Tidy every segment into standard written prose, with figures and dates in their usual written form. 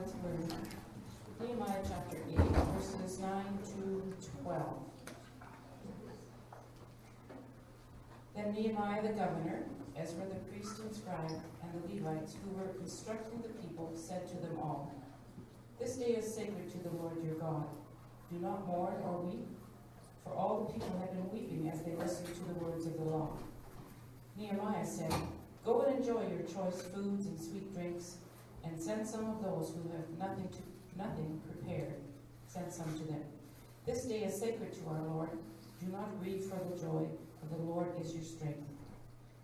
God's Word. Nehemiah chapter 8, verses 9 to 12. Then Nehemiah the governor, Ezra the priest and scribe, and the Levites who were instructing the people said to them all, "This day is sacred to the Lord your God. Do not mourn or weep." For all the people had been weeping as they listened to the words of the law. Nehemiah said, "Go and enjoy your choice foods and sweet drinks, and send some of those who have nothing prepared. Send some to them. This day is sacred to our Lord. Do not grieve, for the joy of the Lord is your strength."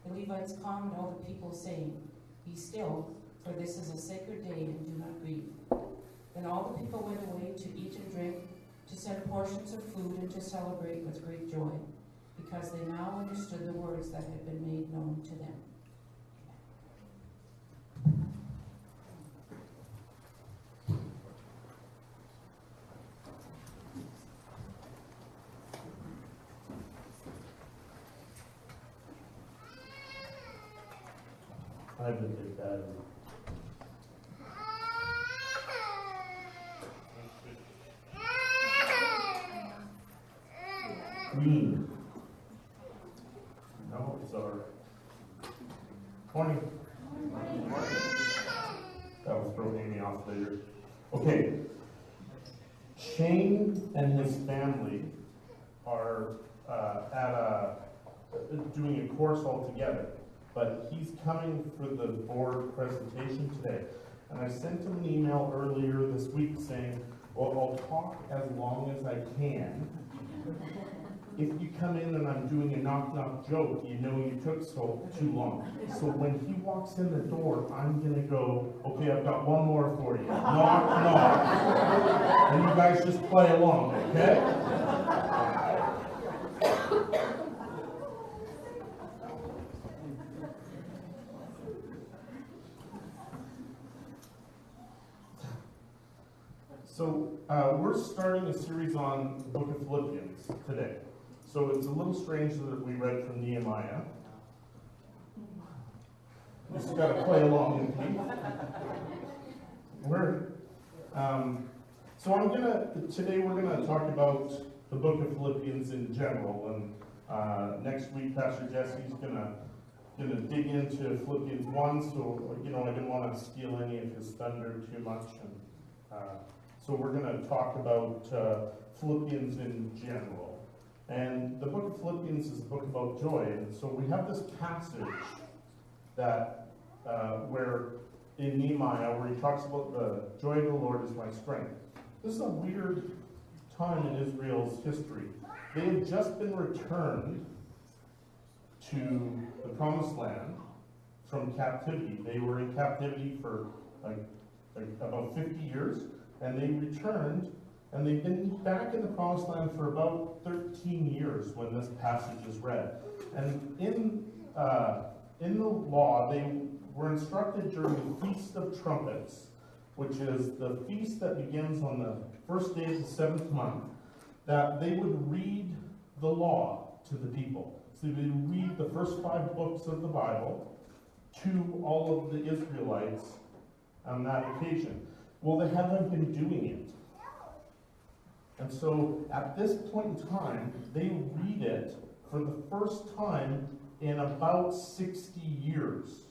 The Levites calmed all the people, saying, "Be still, for this is a sacred day, and do not grieve." Then all the people went away to eat and drink, to send portions of food, and to celebrate with great joy, because they now understood the words that had been made known to them. I would take that. Green. No, it's our morning. That will throw Amy off later. Okay. Shane and his family are doing a course all together. But he's coming for the board presentation today. And I sent him an email earlier this week saying, well, I'll talk as long as I can. If you come in and I'm doing a knock-knock joke, you know you took too long. So when he walks in the door, I'm going to go, okay, I've got one more for you. Knock, knock. And you guys just play along, okay? So we're starting a series on the book of Philippians today. So it's a little strange that we read from Nehemiah. You just got to play along with me. Today we're gonna talk about the book of Philippians in general, and next week Pastor Jesse's gonna dig into Philippians 1. So I didn't want to steal any of his thunder too much, and so we're going to talk about Philippians in general. And the book of Philippians is a book about joy. And so we have this passage that where in Nehemiah where he talks about the joy of the Lord is my strength. This is a weird time in Israel's history. They had just been returned to the Promised Land from captivity. They were in captivity for about 50 years. And they returned, and they've been back in the Promised Land for about 13 years when this passage is read. And in the law, they were instructed during the Feast of Trumpets, which is the feast that begins on the first day of the 7th month, that they would read the law to the people. So they would read the first 5 books of the Bible to all of the Israelites on that occasion. Well, they haven't been doing it. And so at this point in time, they read it for the first time in about 60 years.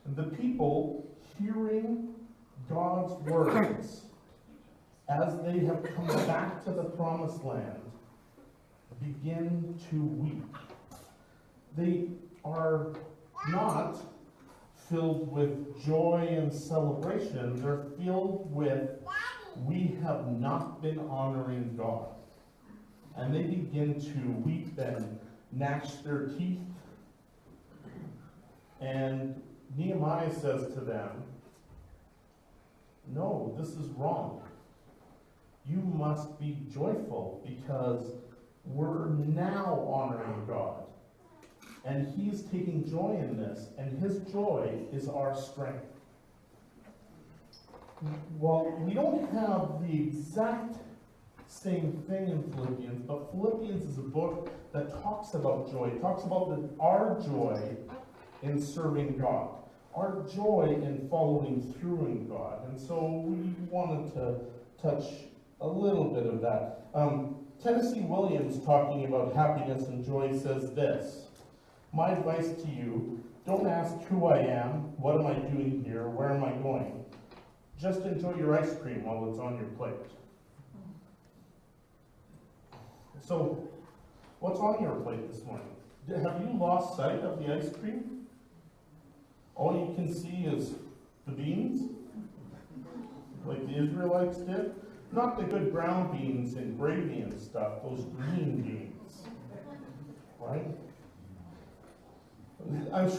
And the people hearing God's words as they have come back to the Promised Land begin to weep. They are not filled with joy and celebration. They're filled with, we have not been honoring God. And they begin to weep and gnash their teeth. And Nehemiah says to them, no, this is wrong. You must be joyful because we're now honoring God. And he's taking joy in this, and his joy is our strength. Well, we don't have the exact same thing in Philippians, but Philippians is a book that talks about joy. It talks about our joy in serving God. our joy in following through in God. And so we wanted to touch a little bit of that. Tennessee Williams, talking about happiness and joy, says this: "My advice to you, don't ask who I am, what am I doing here, where am I going? Just enjoy your ice cream while it's on your plate." So, what's on your plate this morning? Have you lost sight of the ice cream? All you can see is the beans, like the Israelites did. Not the good brown beans and gravy and stuff, those green beans, right? I'm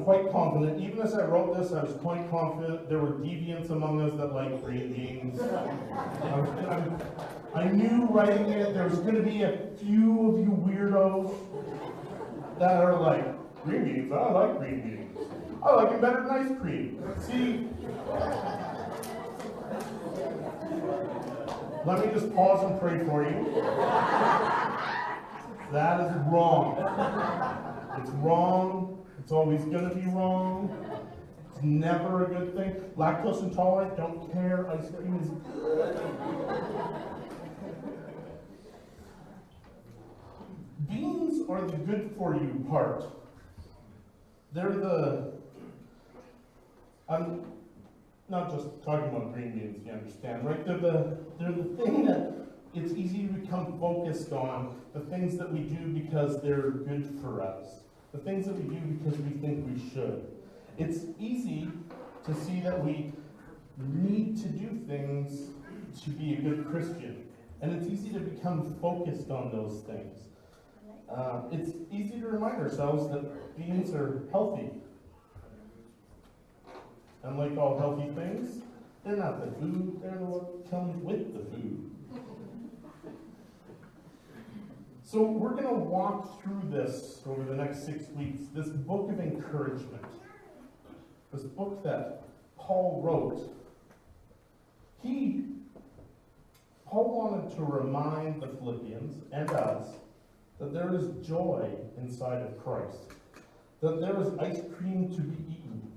quite confident, even as I wrote this, I was quite confident there were deviants among us that like green beans. I knew writing it, there was going to be a few of you weirdos that are like, green beans, I like green beans. I like it better than ice cream. See, let me just pause and pray for you. That is wrong. It's wrong. It's always going to be wrong. It's never a good thing. Lactose intolerant, don't care. Ice cream is good. Beans are the good for you part. They're I'm not just talking about green beans, you understand, right? They're the thing that it's easy to become focused on, the things that we do because they're good for us, the things that we do because we think we should. It's easy to see that we need to do things to be a good Christian, and it's easy to become focused on those things. It's easy to remind ourselves that beans are healthy. And like all healthy things, they're not the food, they're what comes with the food. So we're going to walk through this over the next 6 weeks, this book of encouragement, this book that Paul wrote. Paul wanted to remind the Philippians and us that there is joy inside of Christ, that there is ice cream to be eaten,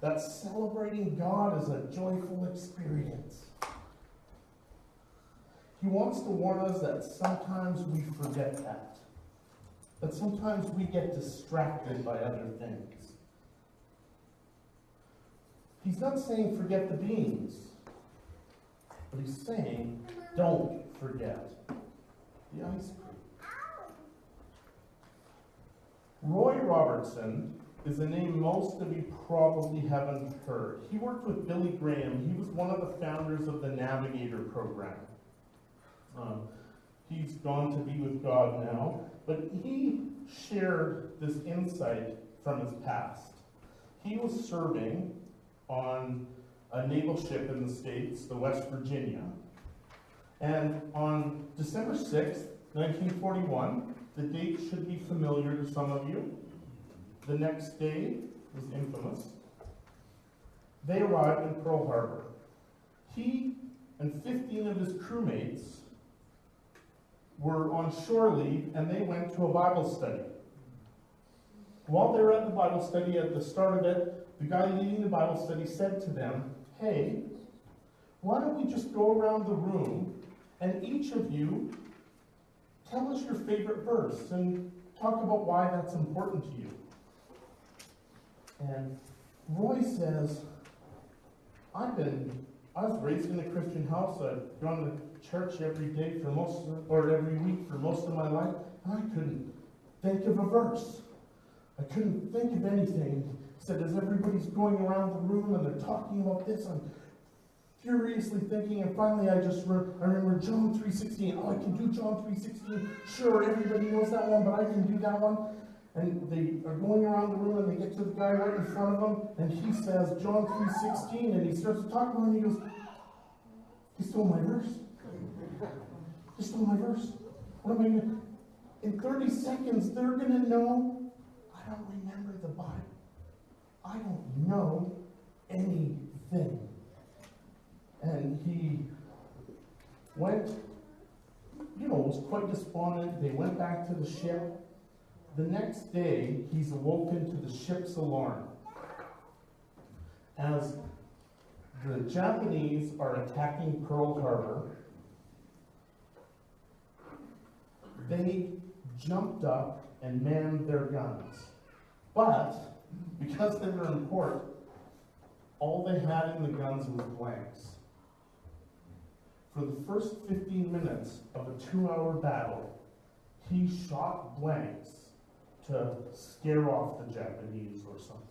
that celebrating God is a joyful experience. He wants to warn us that sometimes we forget that sometimes we get distracted by other things. He's not saying forget the beans, but he's saying don't forget the ice cream. Roy Robertson is a name most of you probably haven't heard. He worked with Billy Graham. He was one of the founders of the Navigator program. He's gone to be with God now, but he shared this insight from his past. He was serving on a naval ship in the States, the West Virginia, and on December 6th, 1941, the date should be familiar to some of you. The next day was infamous. They arrived in Pearl Harbor. He and 15 of his crewmates were on shore leave, and they went to a Bible study. While they were at the Bible study, at the start of it, the guy leading the Bible study said to them, "Hey, why don't we just go around the room and each of you tell us your favorite verse and talk about why that's important to you." And Roy says, I was raised in a Christian house. I've gone to church every day every week for most of my life, and I couldn't think of a verse. I couldn't think of anything. He said, as everybody's going around the room and they're talking about this, I'm furiously thinking, and finally I remember John 3:16. Oh, I can do John 3:16. Sure, everybody knows that one, but I can do that one. And they are going around the room, and they get to the guy right in front of them, and he says John 3:16, and he starts to talk about him, and he goes, "He stole my verse. He stole my verse. What am I going to..." In 30 seconds, they're going to know, I don't remember the Bible. I don't know anything. And he went, was quite despondent. They went back to the ship. the next day, he's awoken to the ship's alarm as the Japanese are attacking Pearl Harbor. They jumped up and manned their guns. But, because they were in port, all they had in the guns was blanks. For the first 15 minutes of a 2-hour battle, he shot blanks to scare off the Japanese or something.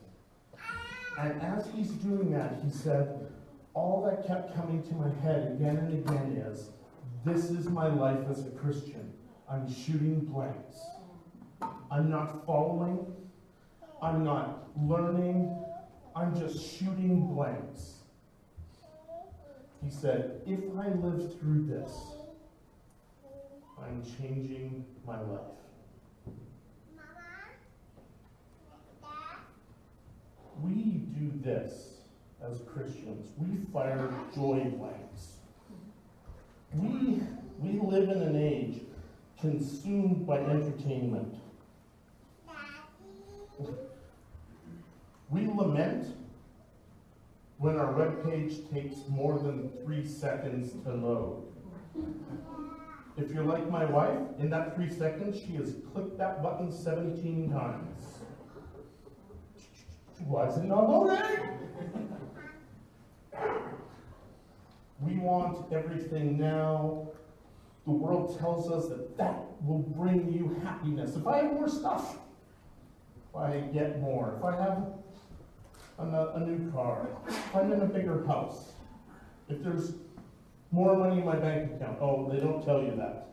And as he's doing that, he said, all that kept coming to my head again and again is, this is my life as a Christian. I'm shooting blanks. I'm not following. I'm not learning. I'm just shooting blanks. He said, if I live through this, I'm changing my life. We do this as Christians. We fire joy blanks. We live in an age consumed by entertainment. We lament when our web page takes more than 3 seconds to load. If you're like my wife, in that 3 seconds, she has clicked that button 17 times. Why is it not loading? We want everything now. The world tells us that that will bring you happiness. If I have more stuff, if I get more, if I have a new car, if I'm in a bigger house, if there's more money in my bank account. Oh, they don't tell you that.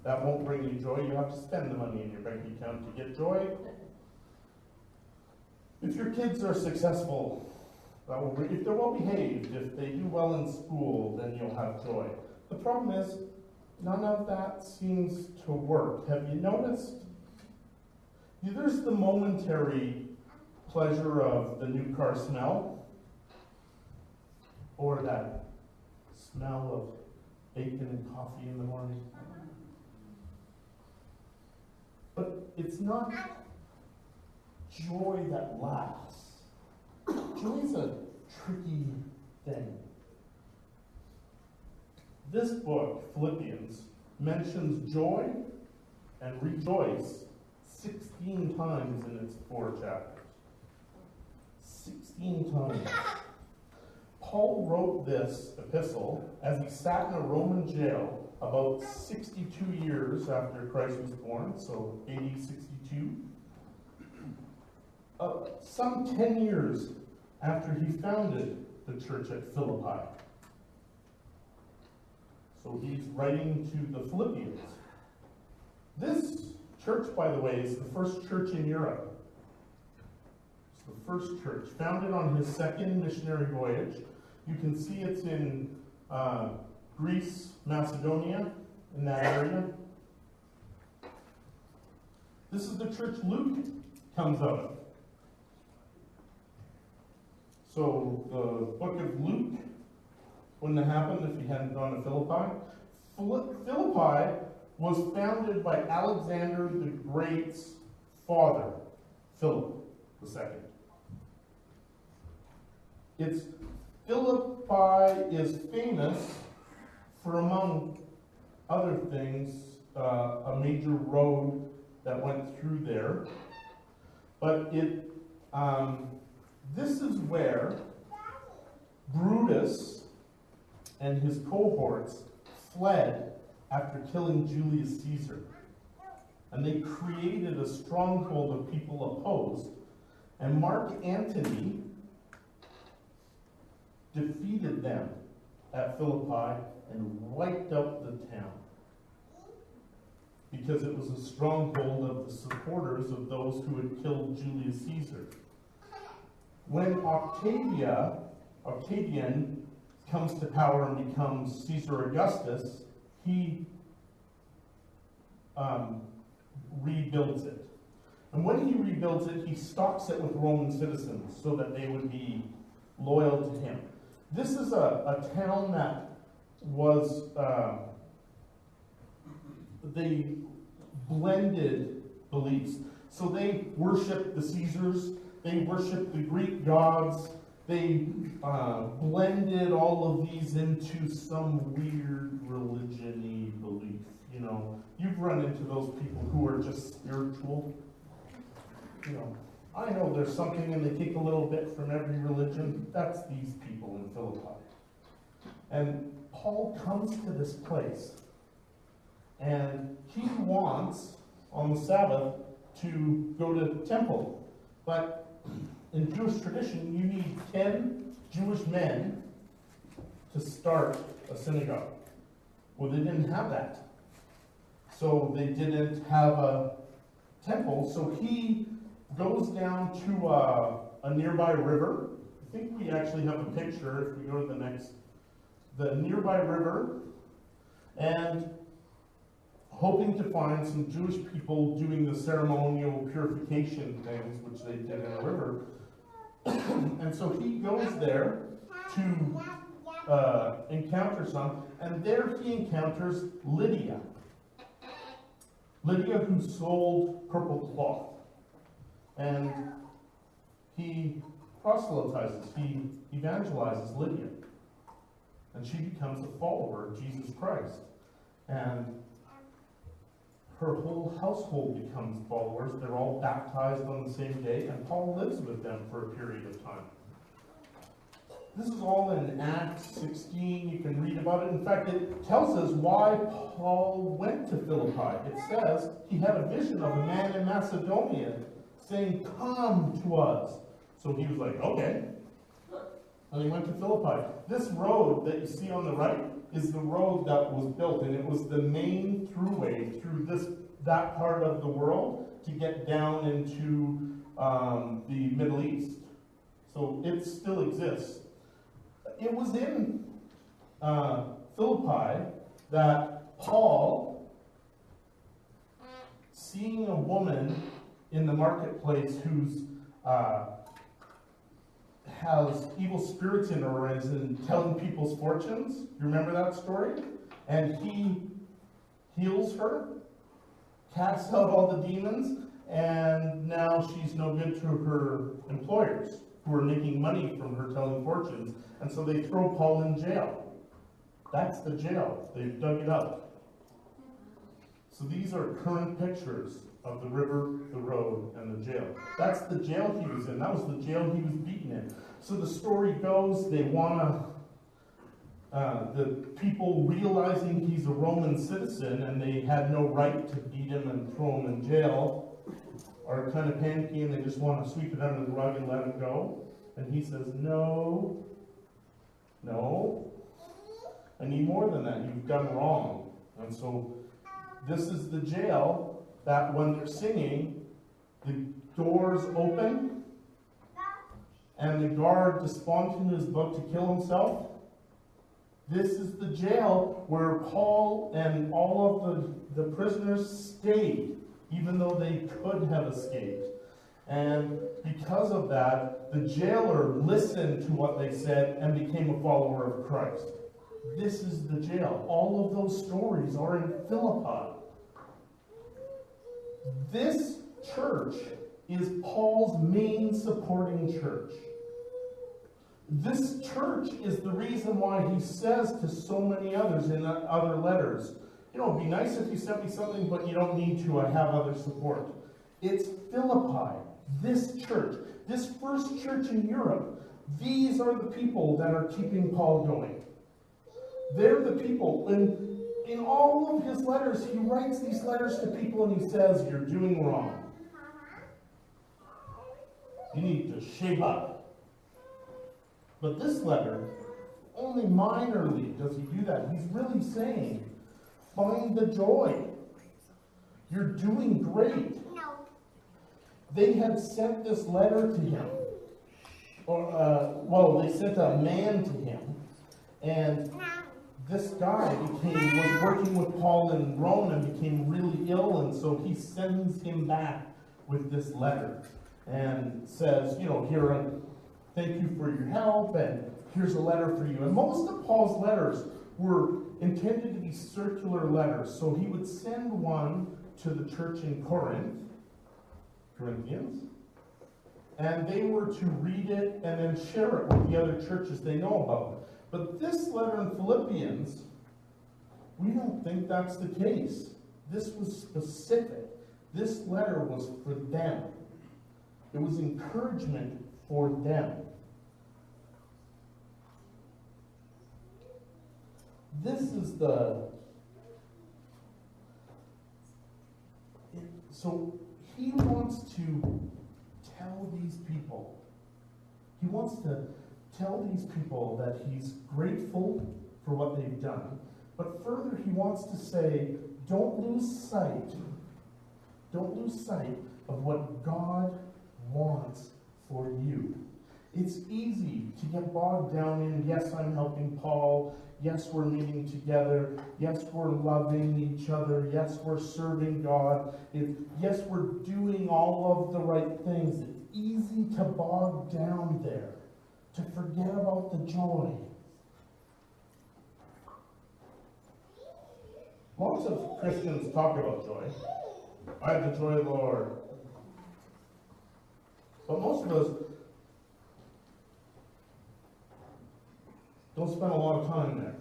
That won't bring you joy. You have to spend the money in your bank account to get joy. If your kids are successful, that will bring, if they're well behaved, if they do well in school, then you'll have joy. The problem is, none of that seems to work. Have you noticed? There's the momentary pleasure of the new car smell, or that smell of bacon and coffee in the morning. But it's not joy that lasts. Joy is a tricky thing. This book, Philippians, mentions joy and rejoice 16 times in its 4 chapters. 16 times. Paul wrote this epistle as he sat in a Roman jail about 62 years after Christ was born, so AD 62. Some 10 years after he founded the church at Philippi. So he's writing to the Philippians. This church, by the way, is the first church in Europe. It's the first church, founded on his 2nd missionary voyage. You can see it's in Greece, Macedonia, in that area. This is the church Luke comes out of. So the book of Luke wouldn't have happened if he hadn't gone to Philippi. Philippi was founded by Alexander the Great's father, Philip II. Philippi is famous for, among other things, a major road that went through there. But this is where Brutus and his cohorts fled after killing Julius Caesar. And they created a stronghold of people opposed. And Mark Antony defeated them at Philippi and wiped out the town. Because it was a stronghold of the supporters of those who had killed Julius Caesar. When Octavian comes to power and becomes Caesar Augustus, he rebuilds it. And when he rebuilds it, he stocks it with Roman citizens so that they would be loyal to him. This is a town that was, they blended beliefs. So they worshiped the Caesars, they worshiped the Greek gods, they blended all of these into some weird religion-y belief. You know, you've run into those people who are just spiritual. You know, I know there's something and they take a little bit from every religion. That's these people in Philippi. And Paul comes to this place, and he wants, on the Sabbath, to go to the temple. But in Jewish tradition, you need 10 Jewish men to start a synagogue. Well, they didn't have that. So they didn't have a temple. So he goes down to a nearby river. I think we actually have a picture if we go to the nearby river, and hoping to find some Jewish people doing the ceremonial purification things, which they did in a river. And so he goes there to encounter some, and there he encounters Lydia. Lydia, who sold purple cloth. And he proselytizes, he evangelizes Lydia. And she becomes a follower of Jesus Christ. And her whole household becomes followers. They're all baptized on the same day, and Paul lives with them for a period of time. This is all in Acts 16. You can read about it. In fact, it tells us why Paul went to Philippi. It says he had a vision of a man in Macedonia saying, "Come to us." So he was like, okay. And he went to Philippi. This road that you see on the right is the road that was built, and it was the main throughway through that part of the world to get down into the Middle East. So it still exists. It was in Philippi that Paul, seeing a woman in the marketplace who's has evil spirits in her and is telling people's fortunes. You remember that story? And he heals her, casts out all the demons, and now she's no good to her employers who are making money from her telling fortunes. And so they throw Paul in jail. That's the jail. They've dug it up. So these are current pictures of the river, the road, and the jail. That's the jail he was in. That was the jail he was beaten in. So the story goes, they want to, the people realizing he's a Roman citizen and they had no right to beat him and throw him in jail, are kind of panicky and they just want to sweep it under the rug and let him go. And he says, no, I need more than that. You've done wrong. And so this is the jail that when they're singing, the doors open, and the guard Despontin is about to kill himself. This is the jail where Paul and all of the prisoners stayed, even though they could have escaped. And because of that, the jailer listened to what they said and became a follower of Christ. This is the jail. All of those stories are in Philippi. This church is Paul's main supporting church. This church is the reason why he says to so many others in other letters, you know, it'd be nice if you sent me something, but you don't need to. I have other support. It's Philippi, this church, this first church in Europe. These are the people that are keeping Paul going. They're the people. And in all of his letters, he writes these letters to people and he says, you're doing wrong. You need to shape up. But this letter, only minorly does he do that. He's really saying, find the joy. You're doing great. No. They had sent this letter to him. They sent a man to him. And this guy was working with Paul in Rome and became really ill. And so he sends him back with this letter and says, here, thank you for your help, and here's a letter for you. And most of Paul's letters were intended to be circular letters. So he would send one to the church in Corinth, Corinthians, and they were to read it and then share it with the other churches they know about. But this letter in Philippians, we don't think that's the case. This was specific. This letter was for them. It was encouragement for them. This is so he wants to tell these people, that he's grateful for what they've done. But further, he wants to say, don't lose sight of what God wants for you. It's easy to get bogged down in, yes, I'm helping Paul, yes, we're meeting together, yes, we're loving each other, yes, we're serving God, yes, we're doing all of the right things. It's easy to bog down there, to forget about the joy. Lots of Christians talk about joy. I have the joy of the Lord. But most of us don't spend a lot of time there.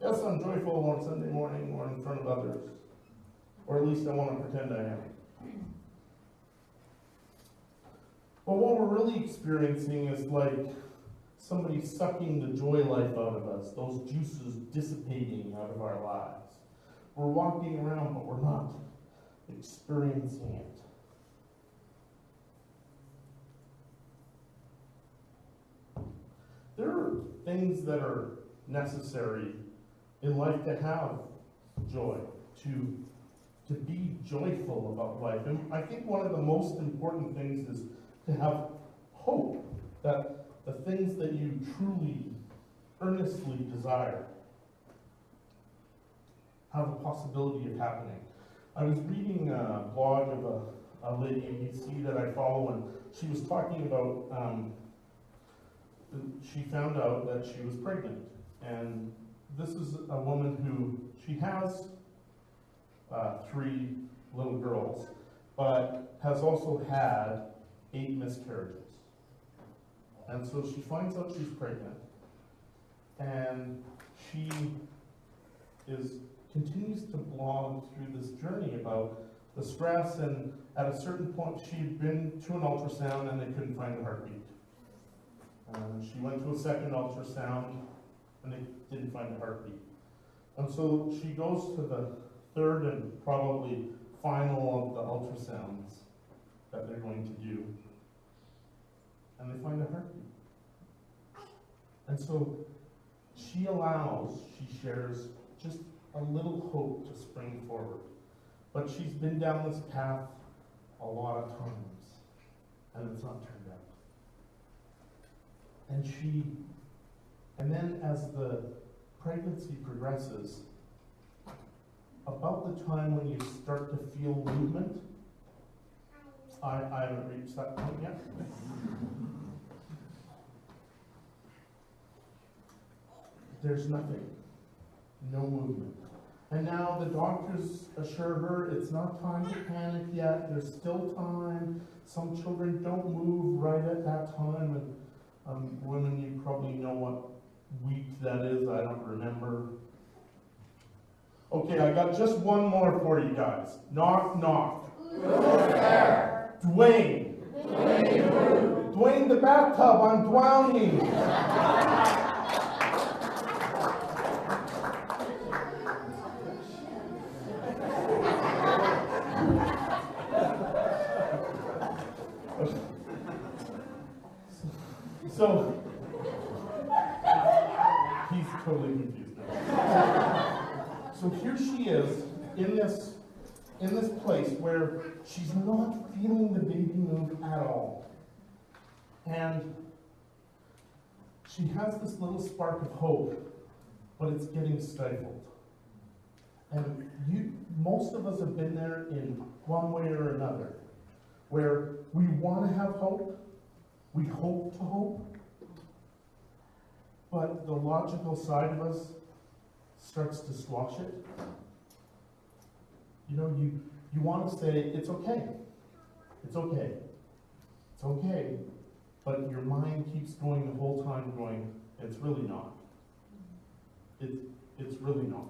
Yes, I'm joyful on Sunday morning or in front of others. Or at least I want to pretend I am. But what we're really experiencing is like somebody sucking the joy life out of us, those juices dissipating out of our lives. We're walking around, but we're not experiencing it. There are things that are necessary in life to have joy, to be joyful about life. And I think one of the most important things is to have hope that the things that you truly, earnestly desire have a possibility of happening. I was reading a blog of a lady in BC that I follow, and she was talking about, she found out that she was pregnant. And this is a woman who, she has 3 little girls, but has also had 8 miscarriages. And so she finds out she's pregnant, and she continues to blog through this journey about the stress, and at a certain point she'd been to an ultrasound and they couldn't find a heartbeat. She went to a second ultrasound and they didn't find a heartbeat. And so she goes to the third and probably final of the ultrasounds that they're going to do. And they find a heartbeat. And so she shares just a little hope to spring forward. But she's been down this path a lot of times, and it's not turned out. And then as the pregnancy progresses, about the time when you start to feel movement, I haven't reached that point yet. There's nothing, no movement. And now the doctors assure her it's not time to panic yet, there's still time. Some children don't move right at that time. And women, you probably know what week that is, I don't remember. Okay, I got just one more for you guys. Knock, knock. Who's there? Dwayne. Dwayne the bathtub, I'm drowning. So, he's totally confused now. So here she is in this place where she's not feeling the baby move at all. And she has this little spark of hope, but it's getting stifled. And most of us have been there in one way or another, where we want to have hope, we hope to hope, but the logical side of us starts to squash it. You know, you want to say, it's okay. It's okay. It's okay. But your mind keeps going the whole time going, it's really not. It's really not.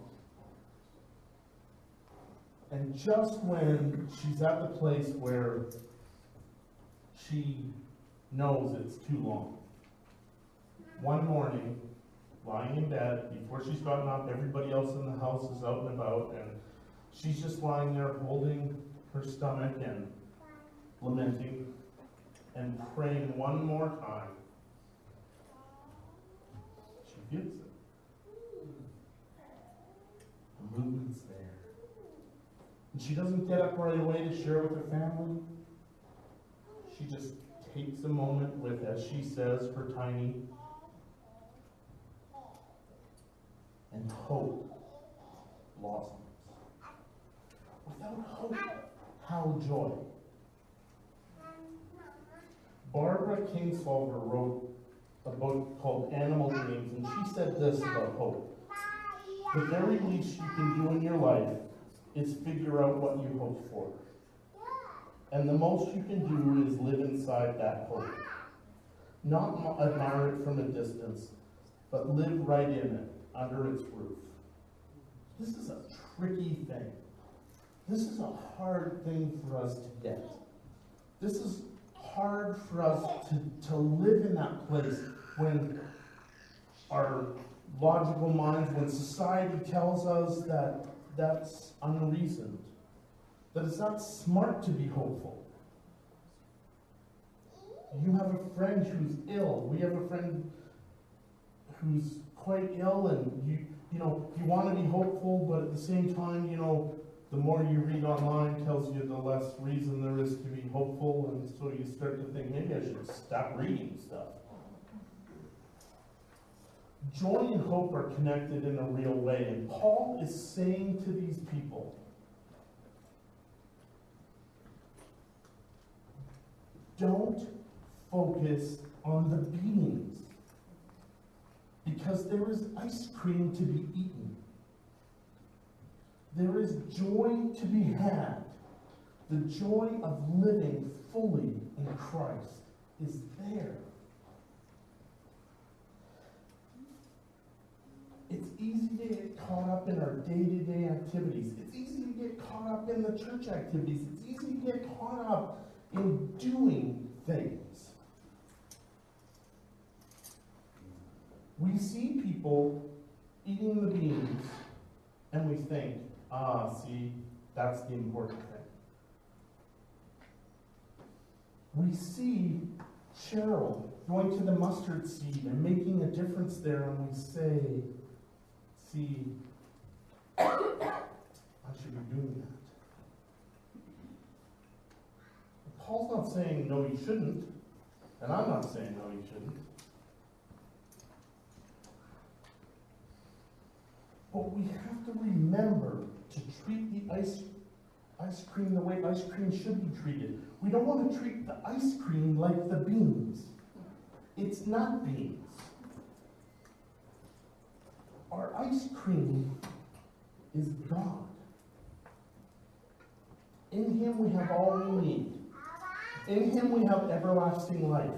And just when she's at the place where she knows it's too long, one morning, lying in bed, before she's gotten up, everybody else in the house is out and about, and she's just lying there holding her stomach and lamenting and praying one more time. She feels it. The movement's there. And she doesn't get up right away to share with her family. She just takes a moment with, as she says, her tiny, and hope blossoms. Without hope, how joy? Barbara Kingsolver wrote a book called Animal Dreams, and she said this about hope. The very least you can do in your life is figure out what you hope for. And the most you can do is live inside that hope. Not admire it from a distance, but live right in it, under its roof. This is a tricky thing. This is a hard thing for us to get. This is hard for us to live in that place when our logical minds, when society tells us that that's unreasoned, that it's not smart to be hopeful. You have a friend who's ill. We have a friend who's quite ill, and you want to be hopeful, but at the same time, the more you read online tells you the less reason there is to be hopeful, and so you start to think, maybe I should stop reading stuff. Joy and hope are connected in a real way, and Paul is saying to these people, don't focus on the beans, because there is ice cream to be eaten. There is joy to be had. The joy of living fully in Christ is there. It's easy to get caught up in our day-to-day activities. It's easy to get caught up in the church activities. It's easy to get caught up in doing things. We see people eating the beans, and we think, see, that's the important thing. We see Cheryl going to the mustard seed and making a difference there, and we say, see, I should be doing that. Paul's not saying, no, you shouldn't, and I'm not saying, no, you shouldn't. But we have to remember to treat the ice cream the way ice cream should be treated. We don't want to treat the ice cream like the beans. It's not beans. Our ice cream is God. In Him we have all we need. In Him we have everlasting life.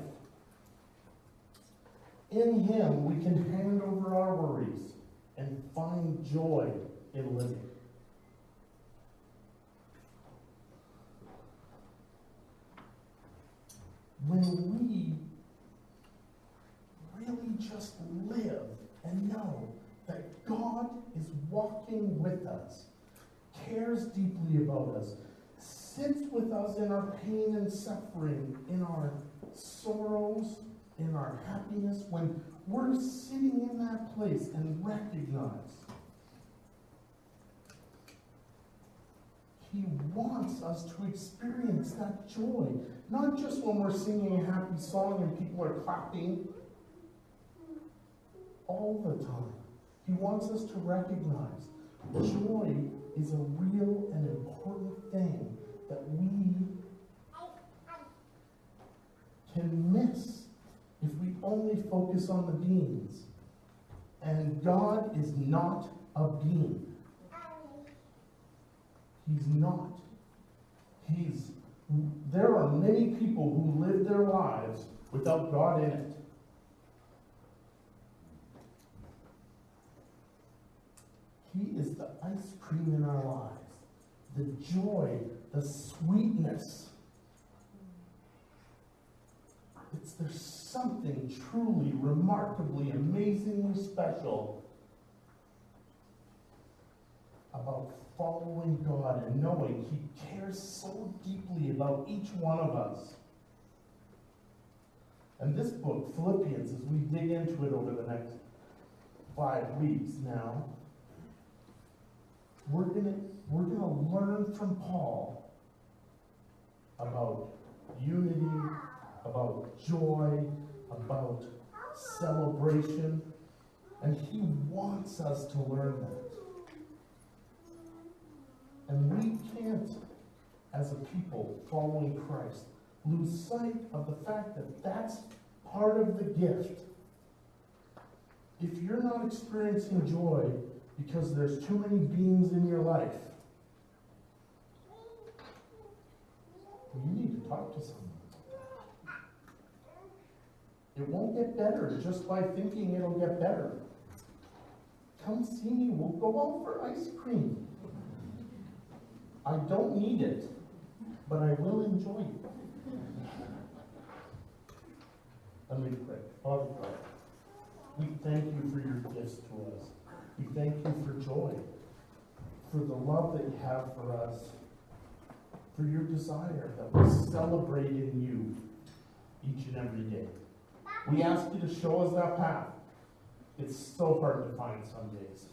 In Him we can hand over our worries and find joy in living. When we really just live and know that God is walking with us, cares deeply about us, sits with us in our pain and suffering, in our sorrows, in our happiness, when we're sitting in that place and recognize He wants us to experience that joy. Not just when we're singing a happy song and people are clapping. All the time. He wants us to recognize joy is a real and important thing that we can miss if we only focus on the beans. And God is not a bean. He's not. There are many people who live their lives without God in it. He is the ice cream in our lives, the joy, the sweetness. There's something truly, remarkably, amazingly special about following God and knowing He cares so deeply about each one of us. And this book, Philippians, as we dig into it over the next 5 weeks now, we're gonna learn from Paul about unity, about joy, about celebration, and he wants us to learn that. And we can't, as a people following Christ, lose sight of the fact that that's part of the gift. If you're not experiencing joy because there's too many beams in your life, you need to talk to someone. It won't get better just by thinking it'll get better. Come see me, we'll go out for ice cream. I don't need it, but I will enjoy it. Let me pray. Father God, we thank you for your gifts to us. We thank you for joy, for the love that you have for us, for your desire that we celebrate in you each and every day. We ask you to show us that path. It's so hard to find some days.